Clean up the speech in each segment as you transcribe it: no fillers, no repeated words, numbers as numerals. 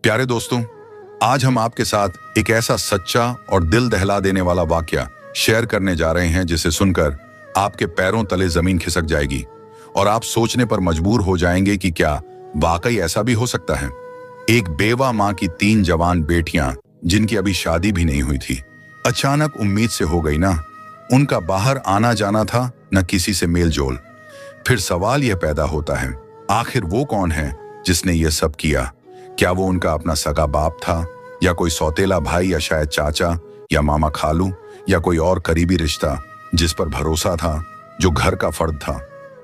प्यारे दोस्तों, आज हम आपके साथ एक ऐसा सच्चा और दिल दहला देने वाला वाकया शेयर करने जा रहे हैं जिसे सुनकर आपके पैरों तले जमीन खिसक जाएगी और आप सोचने पर मजबूर हो जाएंगे कि क्या वाकई ऐसा भी हो सकता है। एक बेवा माँ की 3 जवान बेटियां जिनकी अभी शादी भी नहीं हुई थी, अचानक उम्मीद से हो गई ना। उनका बाहर आना जाना था, न किसी से मेल जोल। फिर सवाल यह पैदा होता है, आखिर वो कौन है जिसने ये सब किया? क्या वो उनका अपना सगा बाप था, या कोई सौतेला भाई, या शायद चाचा या मामा खालू, या कोई और करीबी रिश्ता जिस पर भरोसा था, जो घर का फर्द था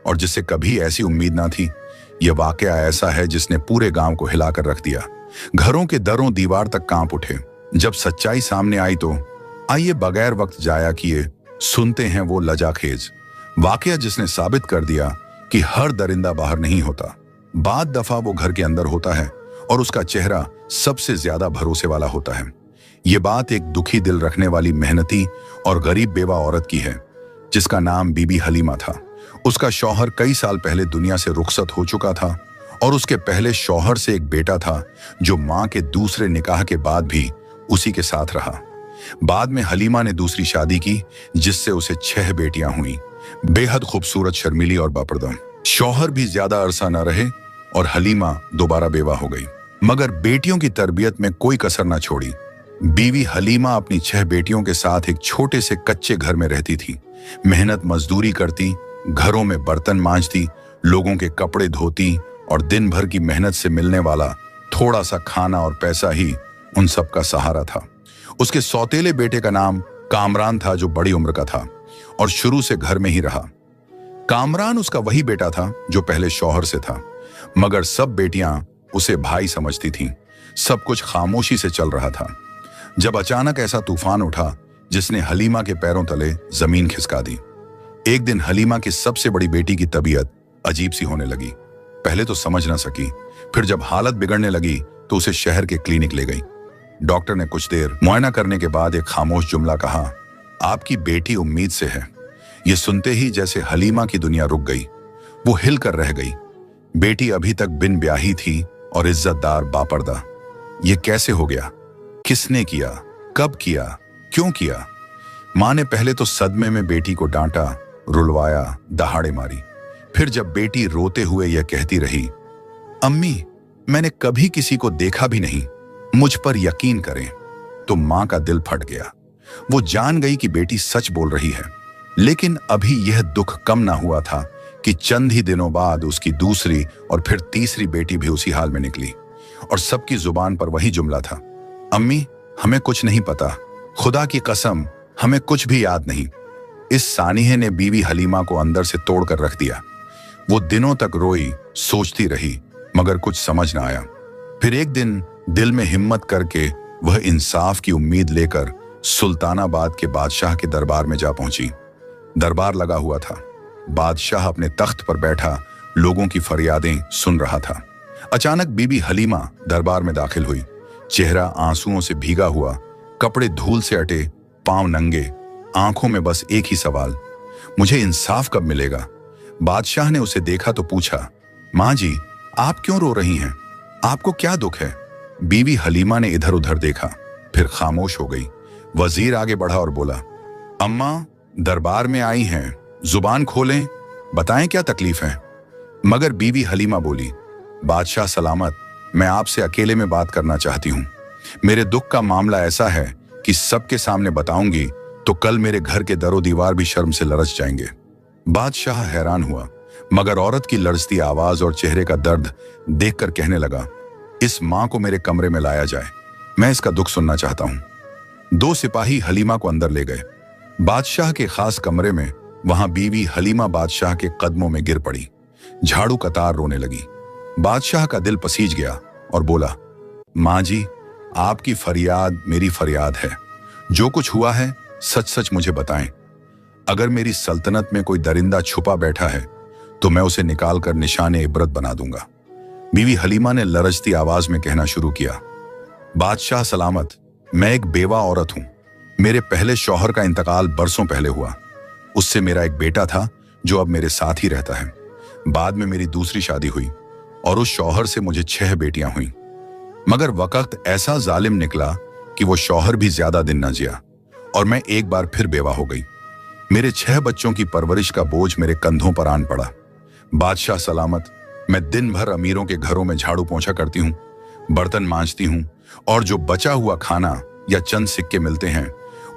और जिससे कभी ऐसी उम्मीद ना थी। यह वाकया ऐसा है जिसने पूरे गांव को हिलाकर रख दिया। घरों के दरों दीवार तक कांप उठे। जब सच्चाई सामने आई तो आइए बगैर वक्त जाया किए सुनते हैं वो लजाखेज वाकया जिसने साबित कर दिया कि हर दरिंदा बाहर नहीं होता, बाद दफा वो घर के अंदर होता है और उसका चेहरा सबसे ज्यादा भरोसे वाला होता है। ये बात एक दुखी दिल रखने वाली, मेहनती और गरीब बेवा औरत की है जिसका नाम बीबी हलीमा था। उसका शौहर कई साल पहले दुनिया से रुखसत हो चुका था और उसके पहले शौहर से एक बेटा था जो मां के दूसरे निकाह के बाद भी उसी के साथ रहा। बाद में हलीमा ने दूसरी शादी की जिससे उसे 6 बेटियां हुई, बेहद खूबसूरत, शर्मीली और बापर्दा। शौहर भी ज्यादा अरसा न रहे और हलीमा दोबारा बेवा हो गई, मगर बेटियों की तरबियत में कोई कसर न छोड़ी। बीवी हलीमा अपनी 6 बेटियों के साथ एक छोटे से कच्चे घर में रहती थी। मेहनत मजदूरी करती, घरों में बर्तन मांजती, लोगों के कपड़े धोती और दिन भर की मेहनत से मिलने वाला थोड़ा सा खाना और पैसा ही उन सब का सहारा था। उसके सौतेले बेटे का नाम कामरान था जो बड़ी उम्र का था और शुरू से घर में ही रहा। कामरान उसका वही बेटा था जो पहले शौहर से था, मगर सब बेटियां उसे भाई समझती थीं। सब कुछ खामोशी से चल रहा था जब अचानक ऐसा तूफान उठा जिसने हलीमा के पैरों तले जमीन खिसका दी। एक दिन हलीमा की सबसे बड़ी बेटी की तबीयत अजीब सी होने लगी। पहले तो समझ ना सकी, फिर जब हालत बिगड़ने लगी तो उसे शहर के क्लिनिक ले गई। डॉक्टर ने कुछ देर मुआयना करने के बाद एक खामोश जुमला कहा, आपकी बेटी उम्मीद से है। यह सुनते ही जैसे हलीमा की दुनिया रुक गई। वो हिल कर रह गई। बेटी अभी तक बिन ब्याही थी और इज्जतदार, बापर्दा। ये कैसे हो गया? किसने किया? कब किया? क्यों किया? मां ने पहले तो सदमे में बेटी को डांटा, रुलवाया, दहाड़े मारी। फिर जब बेटी रोते हुए यह कहती रही, अम्मी मैंने कभी किसी को देखा भी नहीं, मुझ पर यकीन करें, तो मां का दिल फट गया। वो जान गई कि बेटी सच बोल रही है। लेकिन अभी यह दुख कम ना हुआ था कि चंद ही दिनों बाद उसकी दूसरी और फिर तीसरी बेटी भी उसी हाल में निकली और सबकी जुबान पर वही जुमला था, अम्मी हमें कुछ नहीं पता, खुदा की कसम हमें कुछ भी याद नहीं। इस सानिहे ने बीवी हलीमा को अंदर से तोड़कर रख दिया। वो दिनों तक रोई, सोचती रही, मगर कुछ समझ ना आया। फिर एक दिन दिल में हिम्मत करके वह इंसाफ की उम्मीद लेकर सुल्तानाबाद के बादशाह के दरबार में जा पहुंची। दरबार लगा हुआ था। बादशाह अपने तख्त पर बैठा लोगों की फरियादें सुन रहा था। अचानक बीबी हलीमा दरबार में दाखिल हुई। चेहरा आंसुओं से भीगा हुआ, कपड़े धूल से अटे, पांव नंगे, आंखों में बस एक ही सवाल, मुझे इंसाफ कब मिलेगा? बादशाह ने उसे देखा तो पूछा, मां जी आप क्यों रो रही हैं? आपको क्या दुख है? बीवी हलीमा ने इधर उधर देखा, फिर खामोश हो गई। वजीर आगे बढ़ा और बोला, अम्मा दरबार में आई हैं, जुबान खोलें, बताएं क्या तकलीफ है? मगर बीवी हलीमा बोली, बादशाह सलामत, मैं आपसे अकेले में बात करना चाहती हूं। मेरे दुख का मामला ऐसा है कि सबके सामने बताऊंगी तो कल मेरे घर के दरो दीवार भी शर्म से लरस जाएंगे। बादशाह हैरान हुआ, मगर औरत की लरजती आवाज और चेहरे का दर्द देखकर कहने लगा, इस मां को मेरे कमरे में लाया जाए, मैं इसका दुख सुनना चाहता हूं। 2 सिपाही हलीमा को अंदर ले गए। बादशाह के खास कमरे में वहां बीवी हलीमा बादशाह के कदमों में गिर पड़ी, झाड़ू कतार रोने लगी। बादशाह का दिल पसीज गया और बोला, मां जी आपकी फरियाद मेरी फरियाद है। जो कुछ हुआ है सच सच मुझे बताएं। अगर मेरी सल्तनत में कोई दरिंदा छुपा बैठा है तो मैं उसे निकालकर निशाने इबरत बना दूंगा। बीवी हलीमा ने लरजती आवाज में कहना शुरू किया, बादशाह सलामत, मैं एक बेवा औरत हूं। मेरे पहले शौहर का इंतकाल बरसों पहले हुआ। उससे मेरा एक बेटा था जो अब मेरे साथ ही रहता है। बाद में मेरी दूसरी शादी हुई और उस शौहर से मुझे 6 बेटियां हुईं। मगर वक्त ऐसा जालिम निकला कि वो शौहर भी ज्यादा दिन न जिया और मैं एक बार फिर बेवा हो गई। मेरे 6 बच्चों की परवरिश का बोझ मेरे कंधों पर आन पड़ा। बादशाह सलामत, मैं दिन भर अमीरों के घरों में झाड़ू पोंछा करती हूँ, बर्तन मांजती हूँ और जो बचा हुआ खाना या चंद सिक्के मिलते हैं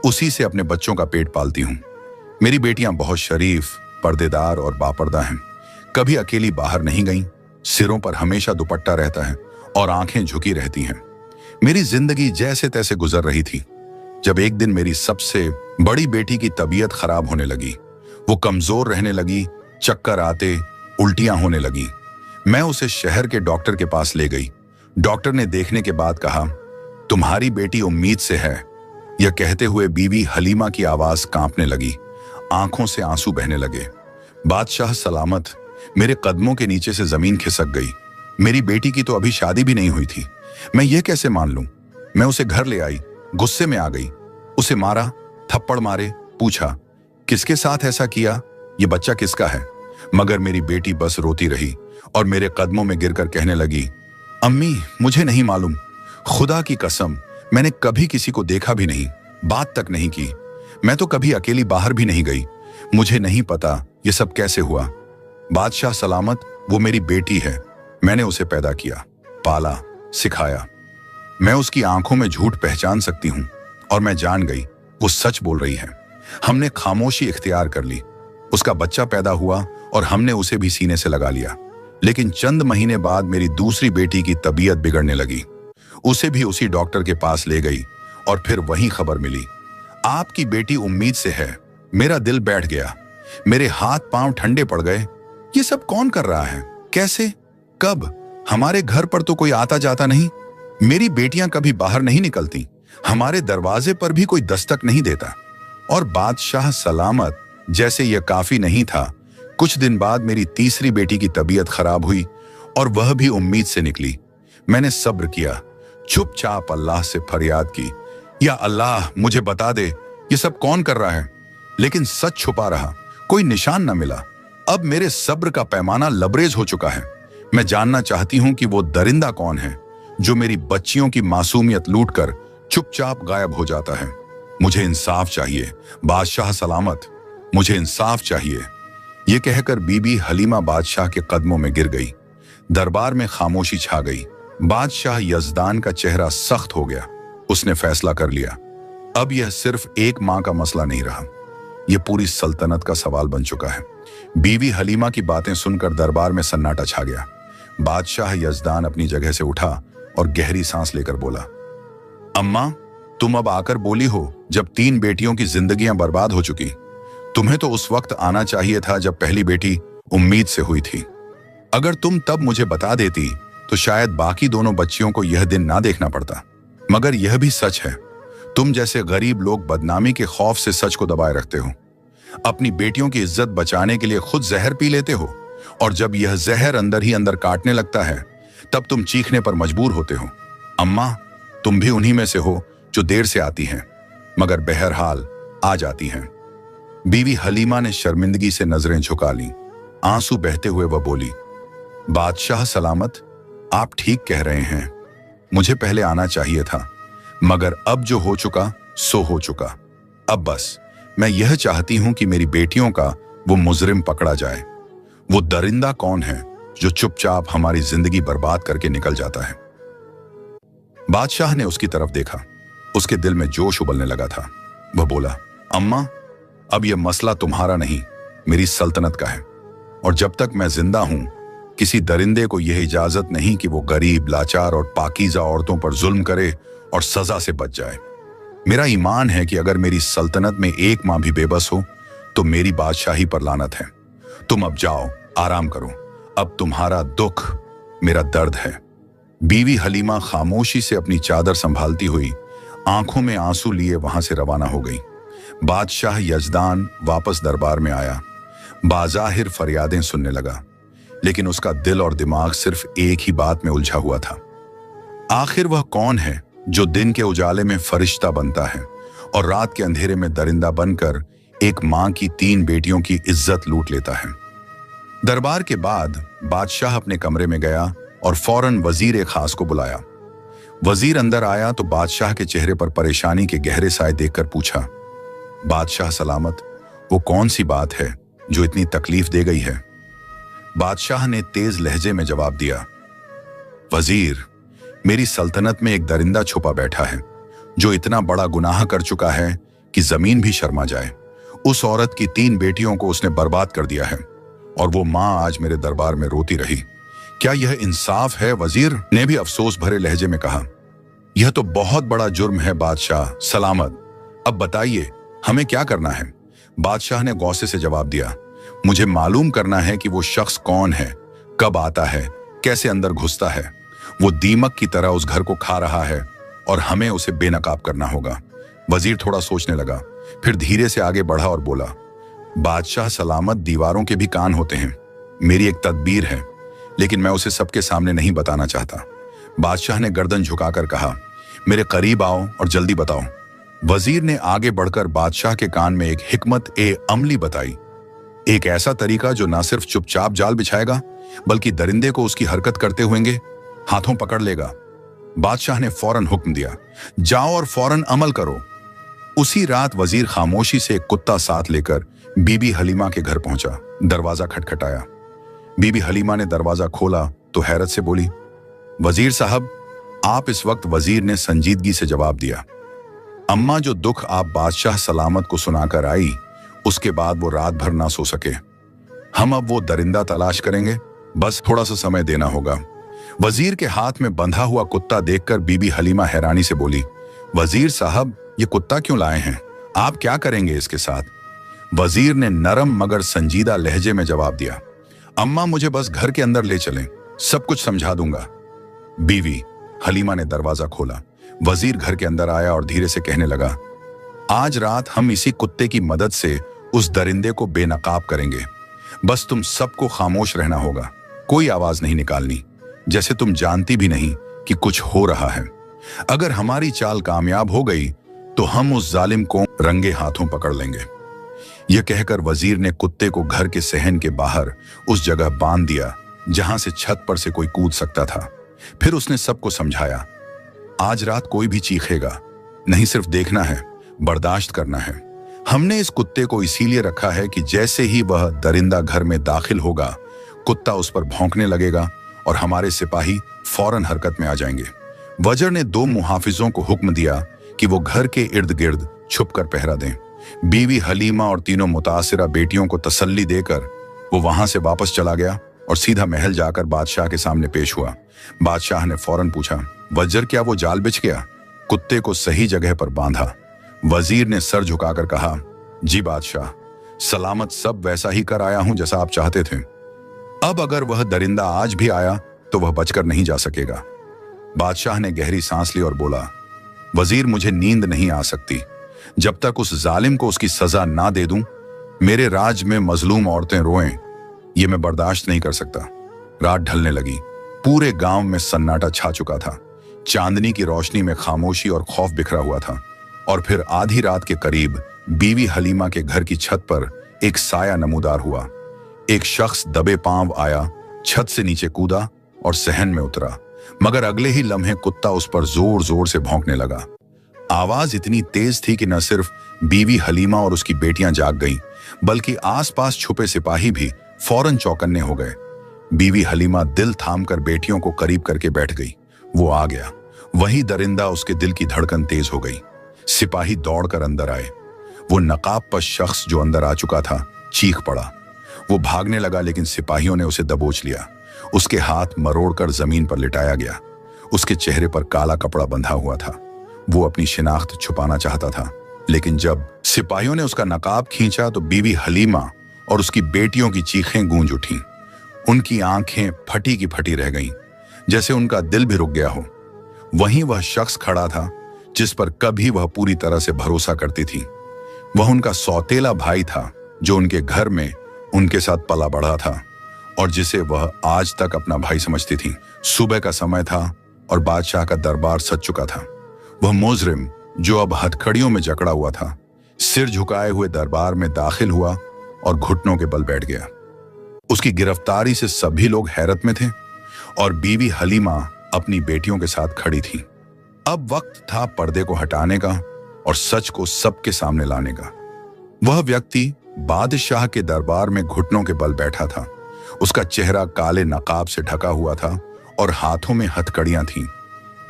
उसी से अपने बच्चों का पेट पालती हूँ। मेरी बेटियां बहुत शरीफ, पर्देदार और बापर्दा हैं। कभी अकेली बाहर नहीं गईं, सिरों पर हमेशा दुपट्टा रहता है और आंखें झुकी रहती हैं। मेरी जिंदगी जैसे तैसे गुजर रही थी जब एक दिन मेरी सबसे बड़ी बेटी की तबीयत खराब होने लगी। वो कमजोर रहने लगी, चक्कर आते, उल्टियां होने लगी। मैं उसे शहर के डॉक्टर के पास ले गई। डॉक्टर ने देखने के बाद कहा, तुम्हारी बेटी उम्मीद से है। यह कहते हुए बीवी हलीमा की आवाज कांपने लगी, आंखों से आंसू बहने लगे। बादशाह सलामत, मेरे कदमों के नीचे से जमीन खिसक गई। मेरी बेटी की तो अभी शादी भी नहीं हुई थी। मैं ये कैसे मान लूं? मैं उसे घर ले आई, गुस्से में आ गई, उसे मारा, थप्पड़ मारे, पूछा किसके साथ ऐसा किया, ये बच्चा किसका है? मगर मेरी बेटी बस रोती रही और मेरे कदमों में गिरकर कहने लगी, अम्मी मुझे नहीं मालूम, खुदा की कसम मैंने कभी किसी को देखा भी नहीं, बात तक नहीं की। मैं तो कभी अकेली बाहर भी नहीं गई। मुझे नहीं पता ये सब कैसे हुआ। बादशाह सलामत, वो मेरी बेटी है। मैंने उसे पैदा किया, पाला, सिखाया। मैं उसकी आंखों में झूठ पहचान सकती हूँ और मैं जान गई वो सच बोल रही है। हमने खामोशी इख्तियार कर ली। उसका बच्चा पैदा हुआ और हमने उसे भी सीने से लगा लिया। लेकिन चंद महीने बाद मेरी दूसरी बेटी की तबीयत बिगड़ने लगी। उसे भी उसी डॉक्टर के पास ले गई और फिर वही खबर मिली, आपकी बेटी उम्मीद से है। मेरा दिल बैठ गया, मेरे हाथ पांव ठंडे पड़ गए। ये सब कौन कर रहा है? कैसे? कब? हमारे घर पर तो कोई आता जाता नहीं। मेरी बेटियां कभी बाहर नहीं निकलती। हमारे दरवाजे पर भी कोई दस्तक नहीं देता। और बादशाह सलामत, जैसे यह काफी नहीं था, कुछ दिन बाद मेरी तीसरी बेटी की तबीयत खराब हुई और वह भी उम्मीद से निकली। मैंने सब्र किया, चुपचाप अल्लाह से फरियाद की, या अल्लाह मुझे बता दे ये सब कौन कर रहा है। लेकिन सच छुपा रहा, कोई निशान न मिला। अब मेरे सब्र का पैमाना लबरेज हो चुका है। मैं जानना चाहती हूं कि वो दरिंदा कौन है जो मेरी बच्चियों की मासूमियत लूटकर चुपचाप गायब हो जाता है। मुझे इंसाफ चाहिए बादशाह सलामत, मुझे इंसाफ चाहिए। ये कहकर बीबी हलीमा बादशाह के कदमों में गिर गई। दरबार में खामोशी छा गई। बादशाह यजदान का चेहरा सख्त हो गया। उसने फैसला कर लिया, अब यह सिर्फ एक मां का मसला नहीं रहा, यह पूरी सल्तनत का सवाल बन चुका है। बीवी हलीमा की बातें सुनकर दरबार में सन्नाटा छा गया। बादशाह यजदान अपनी जगह से उठा और गहरी सांस लेकर बोला, अम्मा तुम अब आकर बोली हो जब 3 बेटियों की जिंदगियां बर्बाद हो चुकी। तुम्हें तो उस वक्त आना चाहिए था जब पहली बेटी उम्मीद से हुई थी। अगर तुम तब मुझे बता देती तो शायद बाकी दोनों बच्चियों को यह दिन ना देखना पड़ता। मगर यह भी सच है, तुम जैसे गरीब लोग बदनामी के खौफ से सच को दबाए रखते हो। अपनी बेटियों की इज्जत बचाने के लिए खुद जहर पी लेते हो और जब यह जहर अंदर ही अंदर काटने लगता है तब तुम चीखने पर मजबूर होते हो। अम्मा तुम भी उन्हीं में से हो जो देर से आती हैं मगर बहरहाल आ जाती हैं। बीवी हलीमा ने शर्मिंदगी से नजरें झुका लीं। आंसू बहते हुए वह बोली, बादशाह सलामत, आप ठीक कह रहे हैं। मुझे पहले आना चाहिए था, मगर अब जो हो चुका सो हो चुका। अब बस मैं यह चाहती हूं कि मेरी बेटियों का वो मुजरिम पकड़ा जाए। वो दरिंदा कौन है जो चुपचाप हमारी जिंदगी बर्बाद करके निकल जाता है। बादशाह ने उसकी तरफ देखा। उसके दिल में जोश उबलने लगा था। वह बोला, अम्मा अब यह मसला तुम्हारा नहीं, मेरी सल्तनत का है। और जब तक मैं जिंदा हूं किसी दरिंदे को यह इजाजत नहीं कि वो गरीब, लाचार और पाकीज़ा औरतों पर जुल्म करे और सजा से बच जाए। मेरा ईमान है कि अगर मेरी सल्तनत में एक मां भी बेबस हो तो मेरी बादशाही पर लानत है। तुम अब जाओ, आराम करो। अब तुम्हारा दुख मेरा दर्द है। बीवी हलीमा खामोशी से अपनी चादर संभालती हुई आंखों में आंसू लिए वहां से रवाना हो गई। बादशाह यजदान वापस दरबार में आया। बाजाहिर फरियादें सुनने लगा, लेकिन उसका दिल और दिमाग सिर्फ एक ही बात में उलझा हुआ था। आखिर वह कौन है जो दिन के उजाले में फरिश्ता बनता है और रात के अंधेरे में दरिंदा बनकर एक मां की 3 बेटियों की इज्जत लूट लेता है। दरबार के बाद बादशाह अपने कमरे में गया और फौरन वजीर खास को बुलाया। वजीर अंदर आया तो बादशाह के चेहरे पर परेशानी के गहरे साए देखकर पूछा, बादशाह सलामत, वो कौन सी बात है जो इतनी तकलीफ दे गई है? बादशाह ने तेज लहजे में जवाब दिया, वजीर, मेरी सल्तनत में एक दरिंदा छुपा बैठा है जो इतना बड़ा गुनाह कर चुका है कि जमीन भी शर्मा जाए। उस औरत की 3 बेटियों को उसने बर्बाद कर दिया है और वो मां आज मेरे दरबार में रोती रही। क्या यह इंसाफ है? वजीर ने भी अफसोस भरे लहजे में कहा, यह तो बहुत बड़ा जुर्म है बादशाह सलामत। अब बताइए हमें क्या करना है? बादशाह ने गौसे से जवाब दिया, मुझे मालूम करना है कि वो शख्स कौन है, कब आता है, कैसे अंदर घुसता है। वो दीमक की तरह उस घर को खा रहा है और हमें उसे बेनकाब करना होगा। वजीर थोड़ा सोचने लगा, फिर धीरे से आगे बढ़ा और बोला, बादशाह सलामत, दीवारों के भी कान होते हैं। मेरी एक तदबीर है, लेकिन मैं उसे सबके सामने नहीं बताना चाहता। बादशाह ने गर्दन झुकाकर कहा, मेरे करीब आओ और जल्दी बताओ। वजीर ने आगे बढ़कर बादशाह के कान में एक हिकमत ए अमली बताई, एक ऐसा तरीका जो न सिर्फ चुपचाप जाल बिछाएगा बल्कि दरिंदे को उसकी हरकत करते हुए हाथों पकड़ लेगा। बादशाह ने फौरन हुक्म दिया, जाओ और फौरन अमल करो। उसी रात वजीर खामोशी से एक कुत्ता साथ लेकर बीबी हलीमा के घर पहुंचा। दरवाजा खटखटाया। बीबी हलीमा ने दरवाजा खोला तो हैरत से बोली, वजीर साहब आप इस वक्त? वजीर ने संजीदगी से जवाब दिया, अम्मा, जो दुख आप बादशाह सलामत को सुनाकर आई उसके बाद वो रात भर ना सो सके। हम अब वो दरिंदा तलाश करेंगे, बस थोड़ा सा समय देना होगा। वजीर के हाथ में बंधा हुआ कुत्ता देखकर बीबी हलीमा हैरानी से बोली, वजीर साहब ये कुत्ता क्यों लाए हैं? आप क्या करेंगे इसके साथ? वजीर ने नरम मगर संजीदा लहजे में जवाब दिया, अम्मा मुझे बस घर के अंदर ले चलें, सब कुछ समझा दूंगा। बीवी हलीमा ने दरवाजा खोला। वजीर घर के अंदर आया और धीरे से कहने लगा, आज रात हम इसी कुत्ते की मदद से उस दरिंदे को बेनकाब करेंगे। बस तुम सबको खामोश रहना होगा, कोई आवाज नहीं निकालनी, जैसे तुम जानती भी नहीं कि कुछ हो रहा है। अगर हमारी चाल कामयाब हो गई तो हम उस जालिम को रंगे हाथों पकड़ लेंगे। यह कहकर वजीर ने कुत्ते को घर के सहन के बाहर उस जगह बांध दिया जहां से छत पर से कोई कूद सकता था। फिर उसने सबको समझाया, आज रात कोई भी चीखेगा नहीं, सिर्फ देखना है, बर्दाश्त करना है। हमने इस कुत्ते को इसीलिए रखा है कि जैसे ही वह दरिंदा घर में दाखिल होगा कुत्ता उस पर भौंकने लगेगा और हमारे सिपाही फौरन हरकत में आ जाएंगे। वजीर ने 2 मुहाफिजों को हुक्म दिया कि वो घर के इर्द गिर्द छुपकर पहरा दें। बीवी हलीमा और तीनों मुतासिरा बेटियों को तसल्ली देकर वो वहां से वापस चला गया और सीधा महल जाकर बादशाह के सामने पेश हुआ। बादशाह ने फौरन पूछा, वजीर क्या वो जाल बिछ गया? कुत्ते को सही जगह पर बांधा। वजीर ने सर झुकाकर कहा, जी बादशाह सलामत, सब वैसा ही कर आया हूं जैसा आप चाहते थे। अब अगर वह दरिंदा आज भी आया तो वह बचकर नहीं जा सकेगा। बादशाह ने गहरी सांस ली और बोला, वजीर मुझे नींद नहीं आ सकती जब तक उस जालिम को उसकी सजा ना दे दूं। मेरे राज में मजलूम औरतें रोएं, ये मैं बर्दाश्त नहीं कर सकता। रात ढलने लगी। पूरे गांव में सन्नाटा छा चुका था। चांदनी की रोशनी में खामोशी और खौफ बिखरा हुआ था। और फिर आधी रात के करीब बीवी हलीमा के घर की छत पर एक साया नमूदार हुआ। एक शख्स दबे पांव आया, छत से नीचे कूदा और सहन में उतरा, मगर अगले ही लम्हे कुत्ता उस पर जोर जोर से भौंकने लगा। आवाज इतनी तेज थी कि न सिर्फ बीवी हलीमा और उसकी बेटियां जाग गईं, बल्कि आसपास छुपे सिपाही भी फौरन चौकन्ने हो गए। बीवी हलीमा दिल थामकर बेटियों को करीब करके बैठ गई। वो आ गया। वही दरिंदा, उसके दिल की धड़कन तेज हो गई। सिपाही दौड़कर अंदर आए। वो नकाबपोश शख्स जो अंदर आ चुका था चीख पड़ा। वो भागने लगा, लेकिन सिपाहियों ने उसे दबोच लिया। उसके हाथ मरोड़कर जमीन पर लिटाया गया। उसके चेहरे पर काला कपड़ा बंधा हुआ था। वो अपनी शिनाख्त छुपाना चाहता था, लेकिन जब सिपाहियों ने उसका नकाब खींचा तो बीवी हलीमा और उसकी बेटियों की चीखें गूंज उठीं। उनकी आंखें फटी की फटी रह गईं, जैसे उनका दिल भी रुक गया हो। वहीं वह शख्स खड़ा था जिस पर कभी वह पूरी तरह से भरोसा करती थी। वह उनका सौतेला भाई था जो उनके घर में उनके साथ पला बढ़ा था और जिसे वह आज तक अपना भाई समझती थी। सुबह का समय था और बादशाह का दरबार सज चुका था। वह मुजरिम जो अब हथकड़ियों में जकड़ा हुआ था, सिर झुकाए हुए दरबार में दाखिल हुआ और घुटनों के बल बैठ गया। उसकी गिरफ्तारी से सभी लोग हैरत में थे और बीवी हलीमा अपनी बेटियों के साथ खड़ी थी। अब वक्त था पर्दे को हटाने का और सच को सबके सामने लाने का। वह व्यक्ति बादशाह के दरबार में घुटनों के बल बैठा था। उसका चेहरा काले नकाब से ढका हुआ था और हाथों में हथकड़ियां थीं।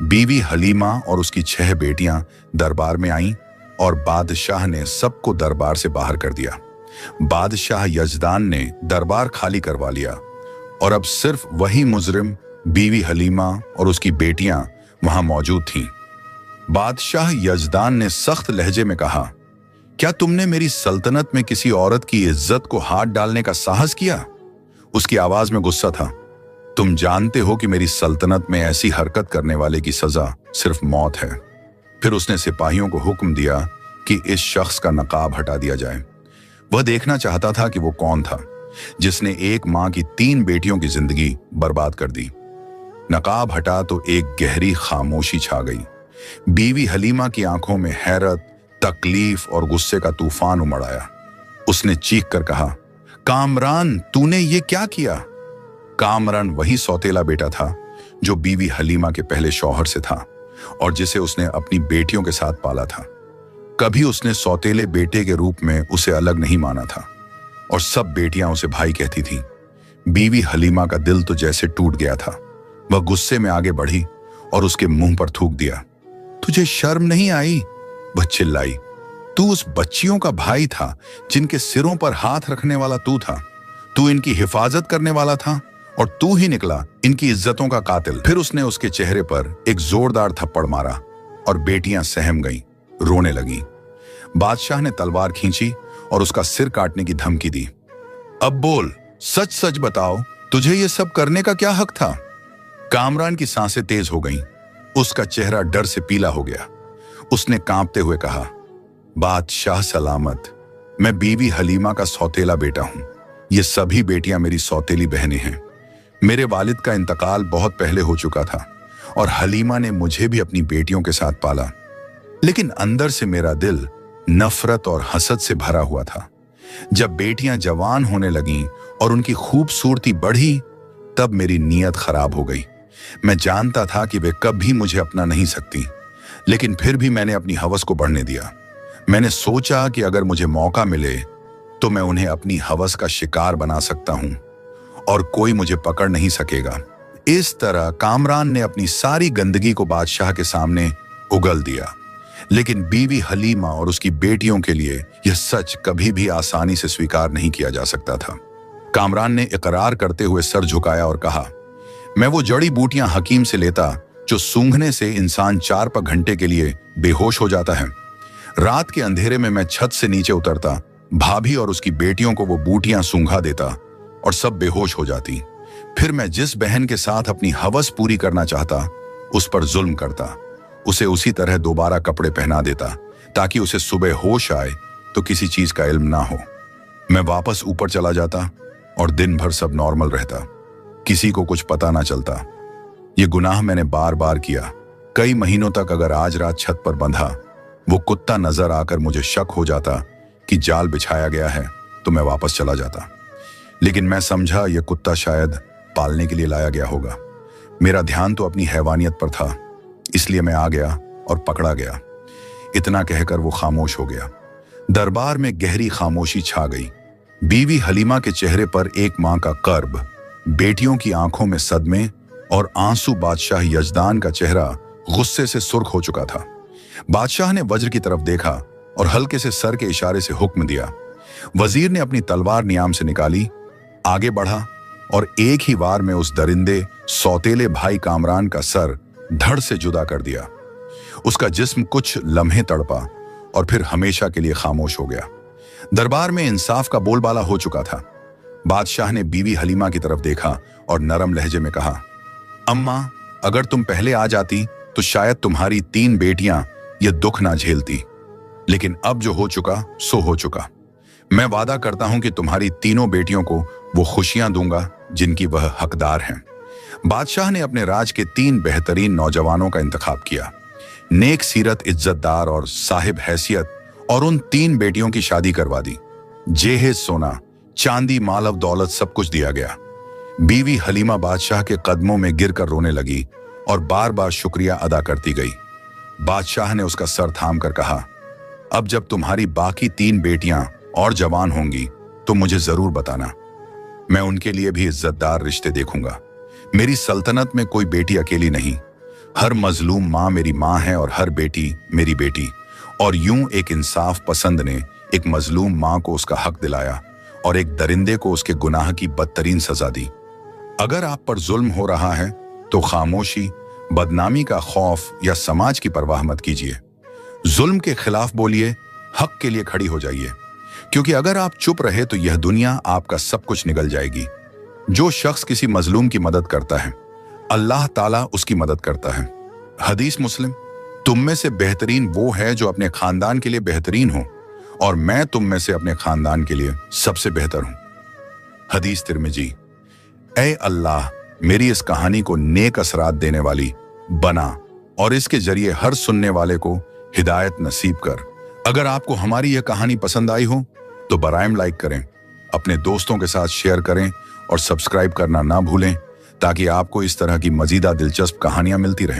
बीवी हलीमा और उसकी 6 बेटियां दरबार में आईं और बादशाह ने सबको दरबार से बाहर कर दिया। बादशाह यजदान ने दरबार खाली करवा लिया और अब सिर्फ वही मुजरिम बीवी हलीमा और उसकी बेटियां वहां मौजूद थीं। बादशाह यजदान ने सख्त लहजे में कहा, क्या तुमने मेरी सल्तनत में किसी औरत की इज्जत को हाथ डालने का साहस किया? उसकी आवाज में गुस्सा था। तुम जानते हो कि मेरी सल्तनत में ऐसी हरकत करने वाले की सजा सिर्फ मौत है। फिर उसने सिपाहियों को हुक्म दिया कि इस शख्स का नकाब हटा दिया जाए। वह देखना चाहता था कि वो कौन था जिसने एक मां की 3 बेटियों की जिंदगी बर्बाद कर दी। नकाब हटा तो एक गहरी खामोशी छा गई। बीवी हलीमा की आंखों में हैरत, तकलीफ और गुस्से का तूफान उमड़ आया। उसने चीख कर कहा, कामरान, तूने ये क्या किया? कामरान वही सौतेला बेटा था जो बीवी हलीमा के पहले शौहर से था और जिसे उसने अपनी बेटियों के साथ पाला था। कभी उसने सौतेले बेटे के रूप में उसे अलग नहीं माना था और सब बेटियां उसे भाई कहती थीं। बीवी हलीमा का दिल तो जैसे टूट गया था। वह गुस्से में आगे बढ़ी और उसके मुंह पर थूक दिया। तुझे शर्म नहीं आई? वह चिल्लाई। तू उस बच्चियों का भाई था जिनके सिरों पर हाथ रखने वाला तू था। तू इनकी हिफाजत करने वाला था और तू ही निकला इनकी इज्जतों का कातिल। फिर उसने उसके चेहरे पर एक जोरदार थप्पड़ मारा और बेटियां सहम गईं, रोने लगीं। बादशाह ने तलवार खींची और उसका सिर काटने की धमकी दी। अब बोल, सच सच बताओ, तुझे ये सब करने का क्या हक था? कामरान की सांसें तेज हो गईं। उसका चेहरा डर से पीला हो गया। उसने कांपते हुए कहा, बादशाह सलामत, मैं बीवी हलीमा का सौतेला बेटा हूं। ये सभी बेटियां मेरी सौतेली बहनें हैं। मेरे वालिद का इंतकाल बहुत पहले हो चुका था और हलीमा ने मुझे भी अपनी बेटियों के साथ पाला, लेकिन अंदर से मेरा दिल नफरत और हसद से भरा हुआ था। जब बेटियां जवान होने लगीं और उनकी खूबसूरती बढ़ी, तब मेरी नीयत खराब हो गई। मैं जानता था कि वे कभी मुझे अपना नहीं सकती, लेकिन फिर भी मैंने अपनी हवस को बढ़ने दिया। मैंने सोचा कि अगर मुझे मौका मिले तो मैं उन्हें अपनी हवस का शिकार बना सकता हूं और कोई मुझे पकड़ नहीं सकेगा। इस तरह कामरान ने अपनी सारी गंदगी को बादशाह के सामने उगल दिया, लेकिन बीवी हलीमा और उसकी बेटियों के लिए यह सच कभी भी आसानी से स्वीकार नहीं किया जा सकता था। कामरान ने इकरार करते हुए सर झुकाया और कहा, मैं वो जड़ी बूटियां हकीम से लेता जो सूंघने से इंसान 4 घंटे के लिए बेहोश हो जाता है। रात के अंधेरे में मैं छत से नीचे उतरता, भाभी और उसकी बेटियों को वो बूटियां सूंघा देता और सब बेहोश हो जाती। फिर मैं जिस बहन के साथ अपनी हवस पूरी करना चाहता उस पर जुल्म करता, उसे उसी तरह दोबारा कपड़े पहना देता ताकि उसे सुबह होश आए तो किसी चीज का इल्म ना हो। मैं वापस ऊपर चला जाता और दिन भर सब नॉर्मल रहता, किसी को कुछ पता ना चलता। ये गुनाह मैंने बार बार किया। कई महीनों तक अगर आज रात छत पर बंधा वो कुत्ता नजर आकर मुझे शक हो जाता कि जाल बिछाया गया है तो मैं वापस चला जाता, लेकिन मैं समझा यह कुत्ता शायद पालने के लिए लाया गया होगा। मेरा ध्यान तो अपनी हैवानियत पर था, इसलिए मैं आ गया और पकड़ा गया। इतना कहकर वो खामोश हो गया। दरबार में गहरी खामोशी छा गई। बीवी हलीमा के चेहरे पर एक मां का कर्ब, बेटियों की आंखों में सदमे और आंसू। बादशाह यजदान का चेहरा गुस्से से सुर्ख हो चुका था। बादशाह ने वज्र की तरफ देखा और हल्के से सर के इशारे से हुक्म दिया। वजीर ने अपनी तलवार नियाम से निकाली, आगे बढ़ा और एक ही वार में उस दरिंदे सौतेले भाई कामरान का सर धड़ से जुदा कर दिया। उसका जिस्म कुछ लम्हे तड़पा और फिर हमेशा के लिए खामोश हो गया। दरबार में इंसाफ का बोलबाला हो चुका था। बादशाह ने बीवी हलीमा की तरफ देखा और नरम लहजे में कहा, अम्मा, अगर तुम पहले आ जाती तो शायद तुम्हारी 3 बेटियां ये दुख ना झेलती, लेकिन अब जो हो चुका सो हो चुका। मैं वादा करता हूं कि तुम्हारी तीनों बेटियों को वो खुशियां दूंगा जिनकी वह हकदार हैं। बादशाह ने अपने राज के 3 बेहतरीन नौजवानों का इंतखाब किया, नेक सीरत, इज्जतदार और साहिब हैसियत, और उन 3 बेटियों की शादी करवा दी। जेहेज सोना, चांदी, मालव दौलत सब कुछ दिया गया। बीवी हलीमा बादशाह के कदमों में गिरकर रोने लगी और बार बार शुक्रिया अदा करती गई। बादशाह ने उसका सर थाम कर कहा, अब जब तुम्हारी बाकी 3 बेटियां और जवान होंगी तो मुझे जरूर बताना। मैं उनके लिए भी इज्जतदार रिश्ते देखूंगा। मेरी सल्तनत में कोई बेटी अकेली नहीं। हर मजलूम माँ मेरी माँ है और हर बेटी मेरी बेटी। और यूं एक इंसाफ पसंद ने एक मजलूम माँ को उसका हक दिलाया और एक दरिंदे को उसके गुनाह की बदतरीन सजा दी। अगर आप पर जुल्म हो रहा है तो खामोशी, बदनामी का खौफ या समाज की परवाह मत कीजिए। जुल्म के खिलाफ बोलिए, हक के लिए खड़ी हो जाइए, क्योंकि अगर आप चुप रहे तो यह दुनिया आपका सब कुछ निगल जाएगी। जो शख्स किसी मजलूम की मदद करता है, अल्लाह ताला उसकी मदद करता है। हदीस मुस्लिम, तुम में से बेहतरीन वो है जो अपने खानदान के लिए बेहतरीन हो, और मैं तुम में से अपने खानदान के लिए सबसे बेहतर हूं। हदीस तिर्मिजी। ऐ अल्लाह, मेरी इस कहानी को नेक असरात देने वाली बना और इसके जरिए हर सुनने वाले को हिदायत नसीब कर। अगर आपको हमारी यह कहानी पसंद आई हो तो बराएम लाइक करें, अपने दोस्तों के साथ शेयर करें और सब्सक्राइब करना ना भूलें, ताकि आपको इस तरह की मजीदा दिलचस्प कहानियां मिलती रहें।